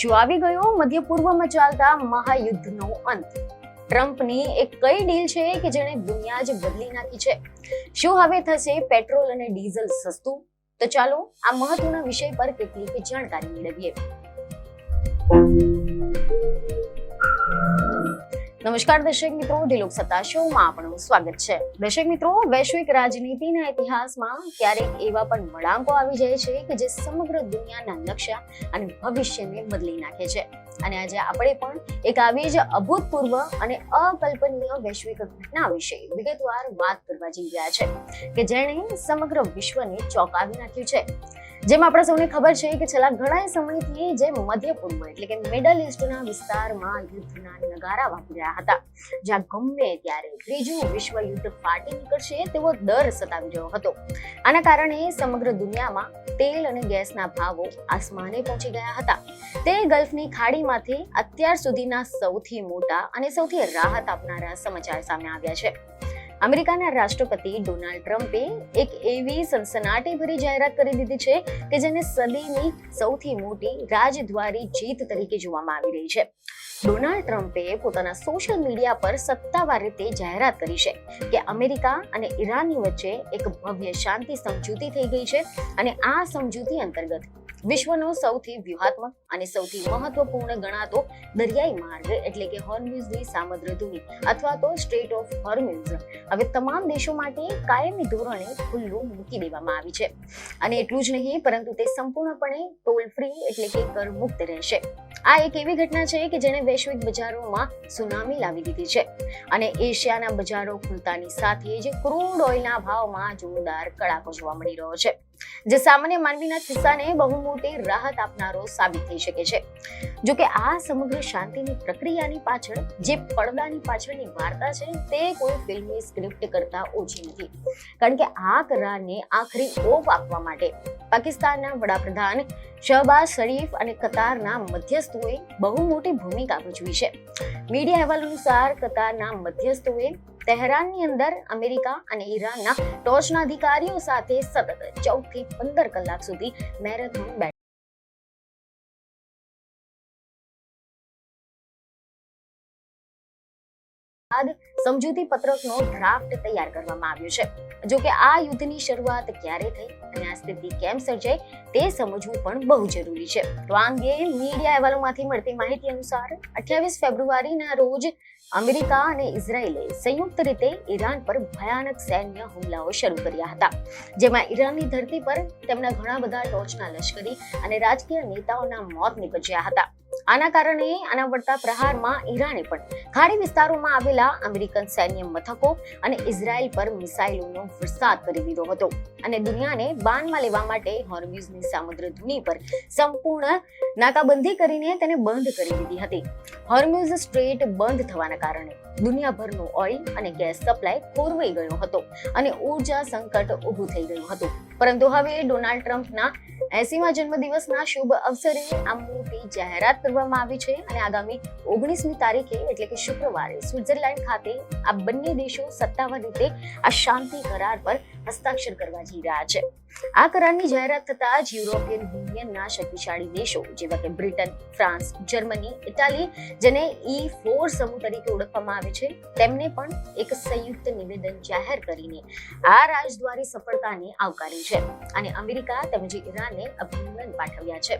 શું આવી ગયો મધ્ય પૂર્વમાં ચાલતા મહાયુદ્ધનો અંત? ટ્રમ્પની એક કઈ ડીલ છે કે જેણે દુનિયા જ બદલી નાખી છે? શું હવે થશે પેટ્રોલ અને ડીઝલ સસ્તું? તો ચાલો આ મહત્વના વિષય પર કેટલીક જાણકારી મેળવીએ. નમસ્કાર દર્શક મિત્રો, ઢીલોક સત્તા શોમાં આપનું સ્વાગત છે. દર્શક મિત્રો, વૈશ્વિક રાજનીતિના ઇતિહાસમાં ક્યારેક એવા પણ વળાંકો આવી જાય છે કે જે સમગ્ર દુનિયાના નકશા અને ભવિષ્યને બદલી નાખે છે. અને આજે આપણે પણ એક આવી જ અભૂતપૂર્વ અને અકલ્પનીય વૈશ્વિક ઘટના વિશે વિગતવાર વાત કરવા જઈ રહ્યા છે કે જેણે સમગ્ર વિશ્વને ચોંકાવી નાખ્યું છે. જેમ આપણે સૌને ખબર છે કે છેલ્લા ઘણા સમયથી જે મધ્ય પૂર્વ એટલે કે મિડલ ઇસ્ટના વિસ્તારમાં યુદ્ધના નગારા વાગી રહ્યા હતા, જ્યાં ગમે ત્યારે ત્રીજું વિશ્વ યુદ્ધ ફાટી નીકળશે તેવો ડર સતાવી રહ્યો હતો. આના કારણે સમગ્ર દુનિયામાં તેલ અને ગેસના ભાવો આસમાને પહોંચી ગયા હતા. તે ગલ્ફની ખાડીમાંથી અત્યાર સુધીના સૌથી મોટા અને સૌથી રાહત આપનારા સમાચાર સામે આવ્યા છે. અમેરિકાના રાષ્ટ્રપતિ ડોનાલ્ડ ટ્રમ્પે એક એવી સનસનાટીભરી જાહેરાત કરી દીધી છે કે જેને સદીની સૌથી મોટી રાજદ્વારી જીત તરીકે જોવામાં આવી રહી છે. ડોનાલ્ડ ટ્રમ્પે પોતાના સોશિયલ મીડિયા પર સત્તાવાર રીતે જાહેરાત કરી છે કે અમેરિકા અને ઈરાનની વચ્ચે એક ભવ્ય શાંતિ સમજૂતી થઈ ગઈ છે અને આ સમજૂતી અંતર્ગત વિશ્વનો સૌથી વ્યૂહાત્મક અને સૌથી મહત્વપૂર્ણ ગણાતો દરિયાઈ માર્ગ એટલે કે હોર્મુઝની સામુદ્રધુની અથવા તો સ્ટ્રેટ ઓફ હોર્મુઝ હવે તમામ દેશો માટે કાયમી ધોરણે ખુલ્લું મૂકી દેવામાં આવી છે. અને એટલું જ નહીં, પરંતુ તે સંપૂર્ણપણે ટોલ ફ્રી એટલે કે કરમુક્ત રહેશે. આ એક એવી ઘટના છે કે જેણે વૈશ્વિક બજારોમાં સુનામી લાવી દીધી છે અને એશિયાના બજારો ખુલતાની સાથે જ ક્રૂડ ઓઇલના ભાવમાં જોરદાર કડાકો જોવા મળી રહ્યો છે, જે સામાન્ય માનવીના ખિસ્સાને બહુ મોટી રાહત આપનારો સાબિત થઈ શકે છે. જો કે આ સમગ્ર શાંતિની પ્રક્રિયાની પાછળ જે પડદાની પાછળની વાર્તા છે તે કોઈ ફિલ્મની સ્ક્રિપ્ટ કરતા ઓછી નથી. કારણ કે આ કરારને આખરી ઓપ આપવા માટે પાકિસ્તાનના વડાપ્રધાન શહબાઝ શરીફ અને કતારના મધ્યસ્થોએ બહુ મોટી ભૂમિકા ભજવી છે. મીડિયા અહેવાલ અનુસાર કતારના મધ્યસ્થોએ તહેરાનની અંદર અમેરિકા અને ઈરાનના ટોચના અધિકારીઓ સાથે સતત 14 થી 15 કલાક સુધી મેરેથોન બેઠક બાદ સમજૂતી પત્રકનો ડ્રાફ્ટ તૈયાર કરવામાં આવ્યો છે. જો કે આ યુદ્ધની શરૂઆત ક્યારે થઈ અને આ સ્થિતિ કેમ સર્જાઈ તે સમજવું પણ બહુ જરૂરી છે. તો આ અંગે મીડિયા અહેવાલોમાંથી મળતી માહિતી અનુસાર 28 ફેબ્રુઆરીના રોજ અમેરિકા અને ઇઝરાયેલે સંયુક્ત રીતે ઈરાન પર ભયાનક સૈન્ય હુમલાઓ શરૂ કર્યા હતા, જેમાં ઈરાનની ધરતી પર તેમના ઘણા બધા ટોચના લશ્કરી અને રાજકીય નેતાઓના મોત નીપજ્યા હતા. આના કારણે આના વળતા પ્રહારમાં ઈરાને પણ ખાડી વિસ્તારોમાં આવેલા અમેરિકન સૈન્ય મથકો અને ઇઝરાયલ પર મિસાઇલોનો વરસાદ કરી દીધો હતો અને દુનિયાને બાનમાં લેવા માટે હોર્મુઝની સામુદ્રધુની પર સંપૂર્ણ નાકાબંધી કરીને તેને બંધ કરી દીધી હતી. હોર્મુઝ સ્ટ્રેટ બંધ થવાના કારણે દુનિયાભરનો ઓઇલ અને ગેસ સપ્લાય ખોરવાઈ ગયો હતો અને ઉર્જા સંકટ ઊભું થઈ ગયું હતું. પરંતુ હવે ડોનાલ્ડ ટ્રમ્પના 80મા જન્મદિવસના શુભ અવસરે આ મોટી જાહેરાત કરવામાં આવી છે અને આગામી 19મી તારીખે એટલે કે શુક્રવારે સ્વિટ્ઝરલેન્ડ ખાતે આ બંને દેશો સત્તાવાર રીતે આ શાંતિ કરાર પર હસ્તાક્ષર કરવા જઈ રહ્યા છે. આ કરારની જાહેરાત થતાં જ યુરોપિયન યુનિયનના શક્તિશાળી દેશો જેવા કે બ્રિટન, ફ્રાન્સ, જર્મની, ઇટાલી, જેને E4 સમૂહ તરીકે ઓળખવામાં આવે છે, તેમને પણ એક સંયુક્ત નિવેદન જાહેર કરીને આ રાજદ્વારી સફળતાને આવકારી છે અને અમેરિકા તેમજ ઈરાનને અભિનંદન પાઠવ્યા છે.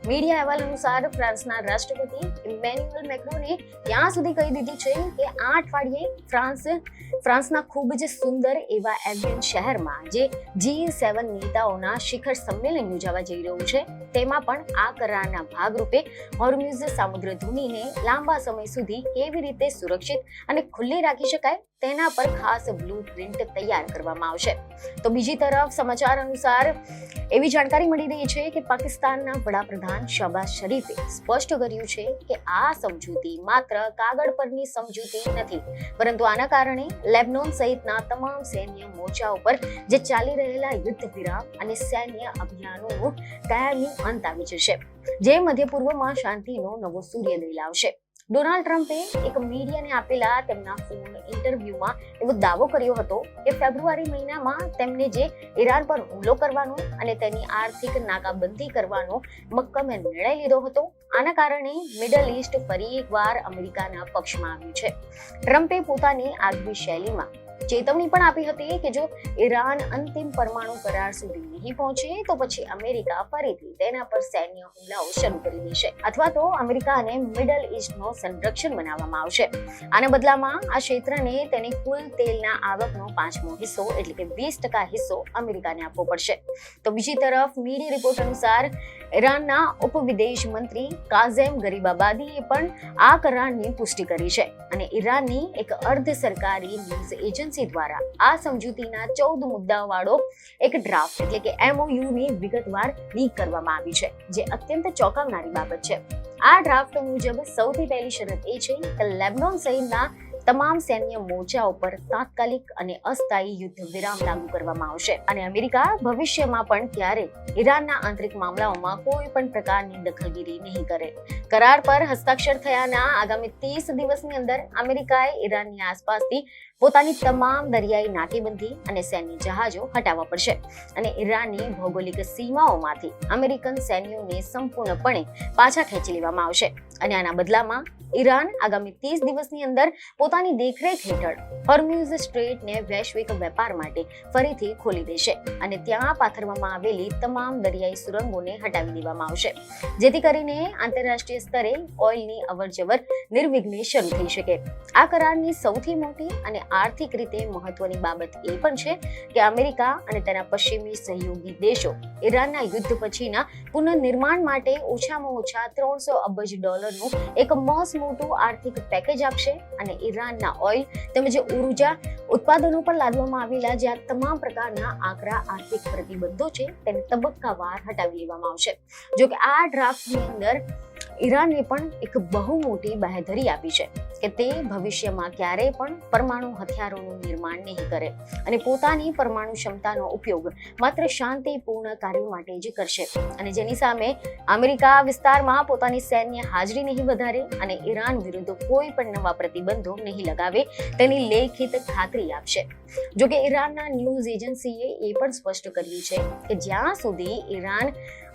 મીડિયા અહેવાલ અનુસાર ફ્રાન્સના રાષ્ટ્રપતિ ઇમેન્યુઅલ મેક્રોને ત્યાં સુધી કહી દીધું છે કે આ અઠવાડિયે ફ્રાન્સના ખૂબ જ સુંદર એવા એવિયન શહેરમાં જે G7 નેતાઓના શિખર સંમેલન યોજાવા જઈ રહ્યું છે, તેમાં પણ આ કરારના ભાગરૂપે હોર્મુઝ સામુદ્રધુનીને લાંબા સમય સુધી કેવી રીતે સુરક્ષિત અને ખુલ્લી રાખી શકાય તેના પર ખાસ બ્લુપ્રિન્ટ તૈયાર કરવામાં આવશે. તો બીજી તરફ સમાચાર અનુસાર એવી જાણકારી મળી રહી છે કે પાકિસ્તાનના વડાપ્રધાન શહબાઝ શરીફે સ્પષ્ટ કર્યું છે કે આ સમજૂતી માત્ર કાગળ પરની સમજૂતી નથી, પરંતુ આના કારણે લેબનોન સહિતના તમામ સૈન્ય મોરચાઓ પર જે ચાલી રહેલા યુદ્ધ વિરામ અને સૈન્ય અભિયાનોનો કાયમી અંત આવી જશે, જે મધ્ય પૂર્વમાં શાંતિનો નવો સૂર્યોદય લાવશે. ડોનાલ્ડ ટ્રમ્પે એક મીડિયાને આપેલા તેમના ફોન ઇન્ટરવ્યુમાં એવો દાવો કર્યો હતો કે ફેબ્રુઆરી મહિનામાં તેમને જે ઈરાન પર હુમલો કરવાનો અને તેની આર્થિક નાકાબંધી કરવાનો મક્કમે નિર્ણય લીધો હતો, આના કારણે મિડલ ઈસ્ટ ફરી એકવાર અમેરિકાના પક્ષમાં આવ્યું છે. ટ્રમ્પે પોતાની આગવી શૈલીમાં ચેતવણી પણ આપી હતી કે જો ઈરાન અંતિમ પરમાણુ કરાર સુધી નહીં પહોંચે તો પછી અમેરિકા ફરીથી તેના પર સૈન્ય હુમલાઓ શરૂ કરી દેશે અથવા તો અમેરિકાને મિડલ ઈસ્ટનો સંરક્ષણ બનાવવામાં આવશે. આના બદલામાં આ ક્ષેત્રને તેની કુલ તેલના આવકનો 5મો હિસ્સો એટલે કે 20% હિસ્સો અમેરિકાને આપવો પડશે. તો બીજી તરફ મીડિયા રિપોર્ટ અનુસાર ઈરાનના ઉપવિદેશ મંત્રી કાઝેમ ગરીબાબાદીએ પણ આ કરારની પુષ્ટિ કરી છે અને ઈરાનની એક અર્ધ સરકારી ન્યૂઝ એજન્સી દ્વારા આ સમજૂતીના 14 મુદ્દાવાળો એક ડ્રાફ્ટ એટલે કે MOU ની વિગતવાર લીક કરવામાં આવી છે, જે અત્યંત ચોંકાવનારી બાબત છે. આ ડ્રાફ્ટ મુજબ સૌથી પહેલી શરત એ છે કે લેબનોન સહિતના તમામ સૈન્ય મોરચાઓ પર તાત્કાલિક અને અસ્થાયી યુદ્ધ વિરામ લાગુ કરવામાં આવશે અને અમેરિકા ભવિષ્યમાં પણ ક્યારેય ઈરાનના આંતરિક મામલાઓમાં કોઈ પણ પ્રકારની દખલગીરી નહીં કરે. કરાર પર હસ્તાક્ષર થયાના આગામી 30 દિવસની અંદર અમેરિકાએ ઈરાનની આસપાસથી પોતાની તમામ દરિયાઈ નાકેબંધી અને સૈન્ય જહાજો હટાવવા પડશે અને ઈરાનની ભૌગોલિક સીમાઓમાંથી અમેરિકન સૈન્યોને સંપૂર્ણપણે પાછા ખેંચી લેવામાં આવશે અને આના બદલામાં ઈરાન આગામી 30 દિવસની અંદર પોતાની દેખરેખ હેઠળ હોર્મુઝ સ્ટ્રેટને વૈશ્વિક વેપાર માટે ફરીથી ખોલી દેશે અને ત્યાં પાથરવામાં આવેલી તમામ દરિયાઈ સુરંગોને હટાવી દેવામાં આવશે, જેથી કરીને આંતરરાષ્ટ્રીય સ્તરે ઓઇલની અવરજવર નિર્વિઘ્ને શરૂ થઈ શકે. આ કરારની સૌથી મોટી અને આર્થિક રીતે મહત્વની બાબત એ પણ છે કે અમેરિકા અને તેના પશ્ચિમી સહયોગી દેશો ઈરાનના યુદ્ધ પછીના પુનઃનિર્માણ માટે ઓછામાં ઓછા $300 અબજ એક મસ્ત મોટું આર્થિક પેકેજ આપશે અને ઈરાનના ઓઇલ તેમજ ઉર્જા ઉત્પાદનો પર લાદવામાં આવેલા જે આ તમામ પ્રકારના આકરા આર્થિક પ્રતિબંધો છે તેને તબક્કાવાર હટાવી લેવામાં આવશે. જો કે આ ડ્રાફ્ટની અંદર ઈરાને પણ એક બહુ મોટી બાહેધરી આપી છે કે તે ભવિષ્યમાં ક્યારેય પણ પરમાણુ હથિયારોનું નિર્માણ નહીં કરે અને પોતાની પરમાણુ ક્ષમતાનો ઉપયોગ માત્ર શાંતિપૂર્ણ કાર્યો માટે જ કરશે અને જેની સામે અમેરિકા વિસ્તારમાં પોતાની સૈન્ય હાજરી નહીં વધારે અને ઈરાન વિરુદ્ધ કોઈ પણ નવા પ્રતિબંધો નહીં લગાવે તેની લેખિત ખાતરી આપશે. જો કે ઈરાનના ન્યૂઝ એજન્સીએ એ પણ સ્પષ્ટ કર્યું છે કે જ્યાં સુધી ઈરાન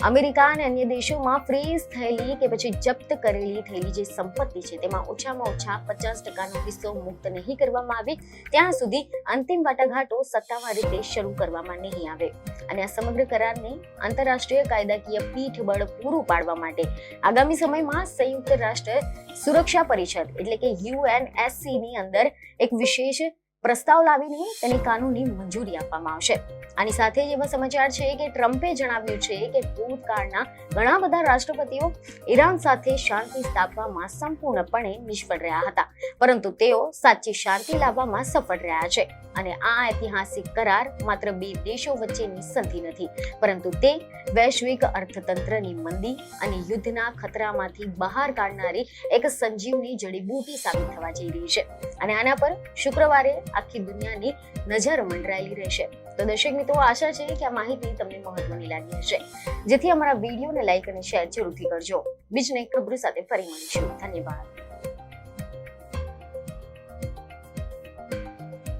અમેરિકા અને અન્ય દેશોમાં ફ્રીઝ થયેલી કે પછી જપ્ત કરેલી થયેલી જે સંપત્તિ છે તેમાં ઓછામાં ઓછા 50% હિસ્સો મુક્ત નહીં કરવામાં આવે ત્યાં સુધી અંતિમ વાટાઘાટો સત્તાવાર રીતે શરૂ કરવામાં નહીં આવે અને આ સમગ્ર કરારને આંતરરાષ્ટ્રીય કાયદાકીય પીઠબળ પૂરું પાડવા માટે આગામી સમયમાં સંયુક્ત રાષ્ટ્ર સુરક્ષા પરિષદ એટલે કે UNSC ની અંદર એક વિશેષ પ્રસ્તાવ લાવીને તેની કાનૂની મંજૂરી આપવામાં આવશે. આની સાથે જ એવા સમાચાર છે કે ટ્રમ્પે જણાવ્યું છે કે ભૂતકાળના ઘણા બધા રાષ્ટ્રપતિઓ ઈરાન સાથે શાંતિ સ્થાપવામાં સંપૂર્ણપણે નિષ્ફળ રહ્યા હતા, પરંતુ તેઓ સાચી શાંતિ લાવવામાં સફળ રહ્યા છે અને આ ઐતિહાસિક કરાર માત્ર બે દેશો વચ્ચેની સંધિ નથી, પરંતુ તે વૈશ્વિક અર્થતંત્રની મંદી અને યુદ્ધના ખતરામાંથી બહાર કાઢનારી એક સંજીવની જડીબુટી સાબિત થવા જઈ રહી છે અને આના પર શુક્રવારે આખી દુનિયાની નજર મંડરાયેલી રહેશે. તો દર્શક મિત્રો, આશા છે કે આ માહિતી તમને મહત્વની લાગી હશે, જેથી અમારા વિડીયોને લાઈક અને શેર જરૂરથી કરજો. બીજી એક ખબર સાથે ફરી મળીશું. ધન્યવાદ.